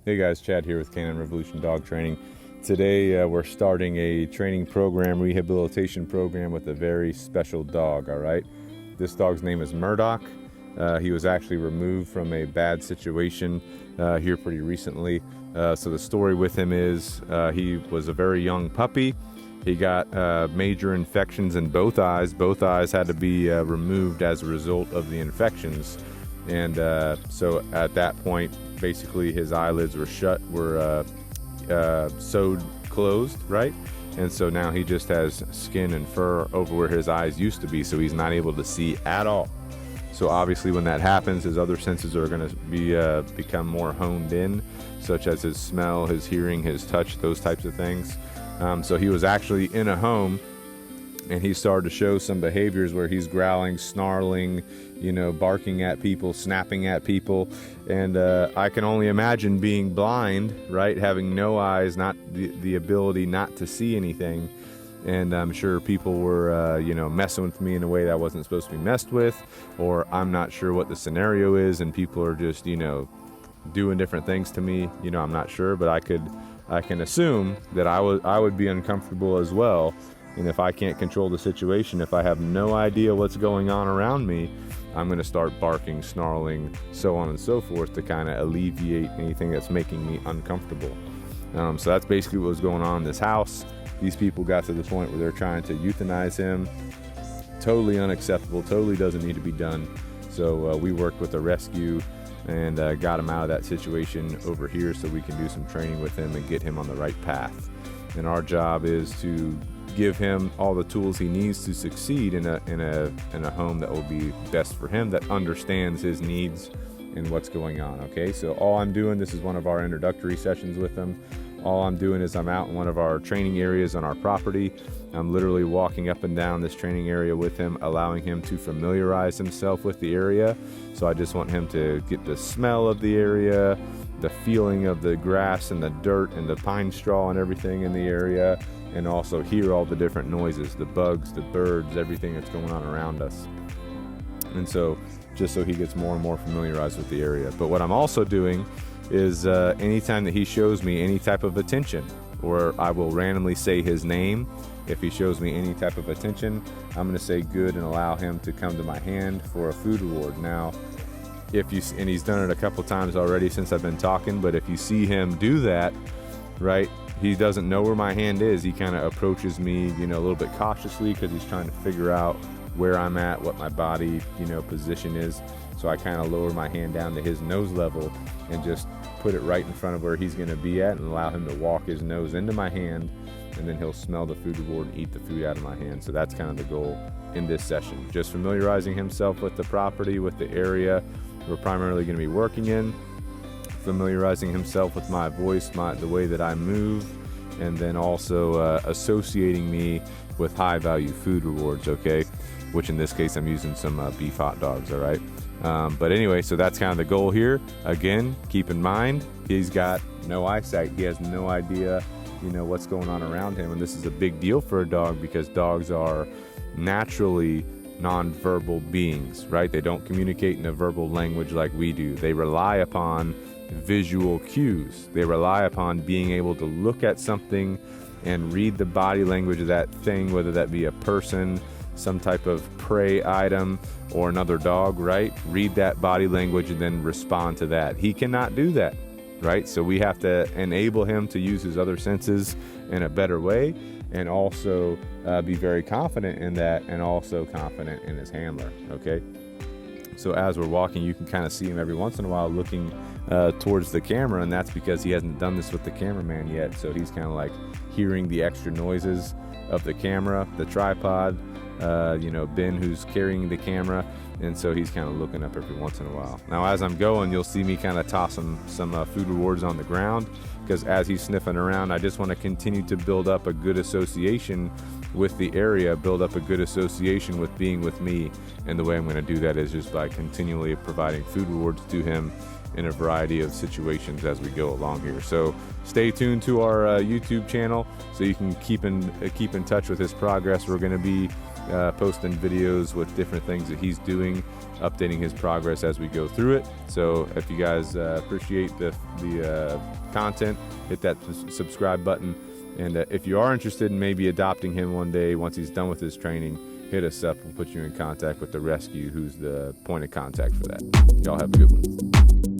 Hey guys, Chad here with Canine Revolution Dog Training. Today we're starting a training program, rehabilitation program with a very special dog, all right? This dog's name is Murdoch. He was actually removed from a bad situation here pretty recently. So the story with him is he was a very young puppy. He got major infections in both eyes. Both eyes had to be removed as a result of the infections. And so at that point, basically his eyelids were sewed closed, right? And so now he just has skin and fur over where his eyes used to be, so he's not able to see at all. So obviously when that happens, his other senses are going to be become more honed in, such as his smell, his hearing, his touch, those types of things. So he was actually in a home, and he started to show some behaviors where he's growling, snarling, barking at people, snapping at people. And I can only imagine being blind, right? Having no eyes, not the ability not to see anything. And I'm sure people were, messing with me in a way that I wasn't supposed to be messed with, or I'm not sure what the scenario is, and people are just, doing different things to me. I'm not sure, but I can assume that I would be uncomfortable as well. And if I can't control the situation, if I have no idea what's going on around me, I'm going to start barking, snarling, so on and so forth to kind of alleviate anything that's making me uncomfortable. So that's basically what was going on in this house. These people got to the point where they're trying to euthanize him. Totally unacceptable, totally doesn't need to be done. So we worked with a rescue and got him out of that situation over here so we can do some training with him and get him on the right path. And our job is to give him all the tools he needs to succeed in a home that will be best for him, that understands his needs and what's going on. Okay, so all I'm doing, this is one of our introductory sessions with him. All I'm doing is I'm out in one of our training areas on our property. I'm literally walking up and down this training area with him, allowing him to familiarize himself with the area. So I just want him to get the smell of the area, the feeling of the grass and the dirt and the pine straw and everything in the area, and also hear all the different noises, the bugs, the birds, everything that's going on around us. And so just so he gets more and more familiarized with the area. But what I'm also doing is anytime that he shows me any type of attention, or I will randomly say his name, if he shows me any type of attention, I'm going to say good and allow him to come to my hand for a food reward. Now, and he's done it a couple times already since I've been talking, but if you see him do that, right, he doesn't know where my hand is. He kind of approaches me, a little bit cautiously because he's trying to figure out where I'm at, what my body, position is. So I kind of lower my hand down to his nose level and just put it right in front of where he's going to be at and allow him to walk his nose into my hand, and then he'll smell the food reward and eat the food out of my hand. So that's kind of the goal in this session. Just familiarizing himself with the property, with the area we're primarily going to be working in, familiarizing himself with my voice, the way that I move, and then also associating me with high value food rewards, okay? Which in this case I'm using some beef hot dogs, all right? But anyway, so that's kind of the goal here. Again, keep in mind, he's got no eyesight. He has no idea, what's going on around him. And this is a big deal for a dog because dogs are naturally nonverbal beings, right? They don't communicate in a verbal language like we do. They rely upon visual cues. They rely upon being able to look at something and read the body language of that thing, whether that be a person, some type of prey item, or another dog, right? Read that body language and then respond to that. He cannot do that, right? So we have to enable him to use his other senses in a better way, and also be very confident in that, and also confident in his handler, okay? So as we're walking, you can kind of see him every once in a while looking towards the camera, and that's because he hasn't done this with the cameraman yet. So he's kind of like hearing the extra noises of the camera, the tripod, Ben who's carrying the camera, and so he's kind of looking up every once in a while. Now as I'm going, you'll see me kind of toss some food rewards on the ground, because as he's sniffing around, I just want to continue to build up a good association with the area, build up a good association with being with me. And the way I'm going to do that is just by continually providing food rewards to him in a variety of situations as we go along here. So stay tuned to our YouTube channel so you can keep in touch with his progress. We're going to be posting videos with different things that he's doing, updating his progress as we go through it. So if you guys appreciate the content, hit that subscribe button. And if you are interested in maybe adopting him one day once he's done with his training, hit us up. We'll put you in contact with the rescue, who's the point of contact for that. Y'all have a good one.